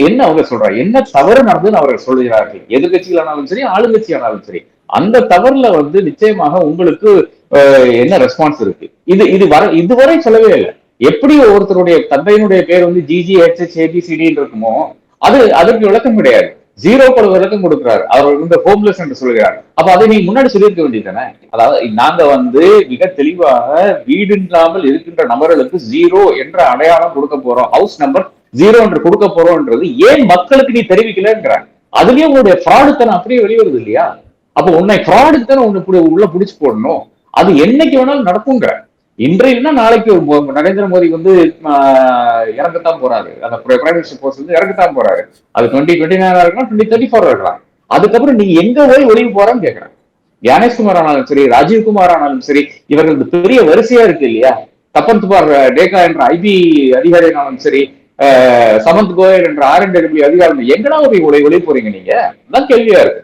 என்ன அவங்க சொல்றாங்க, என்ன தவறு நடந்ததுன்னு அவர்கள் சொல்கிறார்கள். எதிர்கட்சிகளானாலும் சரி, ஆளுங்கட்சியானாலும் சரி, அந்த தவறுல வந்து நிச்சயமாக உங்களுக்கு என்ன ரெஸ்பான்ஸ் இருக்கு? இதுவரை சொல்லவே இல்லை. எப்படி ஒருத்தருடைய தந்தையினுடைய பேர் வந்து GGHH இருக்குமோ, அதற்கு விளக்கம் கிடையாது. ஜீரோ பல விளக்கம் கொடுக்கிறார். அவர் வந்து ஹோம்லெஸ் என்று சொல்கிறார். அப்ப அதை நீங்க முன்னாடி சொல்லியிருக்க வேண்டியதானே? அதாவது நாங்க வந்து மிக தெளிவாக வீடு இல்லாமல் இருக்கின்ற நபர்களுக்கு ஜீரோ என்ற அடையாளம் கொடுக்க போறோம், ஹவுஸ் நம்பர் ஜீரோ என்று கொடுக்க போறோம்ன்றது ஏன் மக்களுக்கு நீ தெரிவிக்கலங்கிறாங்க. அதுலயே உங்களுடைய ஃப்ராடுத்தனம் அப்படியே வெளிவருது இல்லையா? அப்ப உன்னை ஃப்ராடுத்தனை உள்ள புடிச்சு போடணும். அது என்னைக்கு வேணாலும் நடக்குங்கிற. இன்றையில்னா நாளைக்கு நரேந்திர மோடி வந்து இறங்கத்தான் போறாரு. அந்த பிரைம் மினிஸ்டர் போஸ்ட் வந்து இறங்கத்தான் போறாரு. அது 2029 இருக்கலாம், 2034 இருக்கலாம். அதுக்கப்புறம் நீங்க எங்க போய் ஒளிவு போறான்னு கேட்கிறேன். ஞானேஷ்குமார் ஆனாலும் சரி, ராஜீவ்குமார் ஆனாலும் சரி, இவர்கள் பெரிய வரிசையா இருக்கு இல்லையா? தப்பன் துபார் டேகா என்ற IB அதிகாரினாலும் சரி, சமந்த் கோயல் என்ற RNW அதிகாரி, எங்கடா போய் ஒளிவு போறீங்க நீங்க? அதான் கேள்வியா இருக்கு.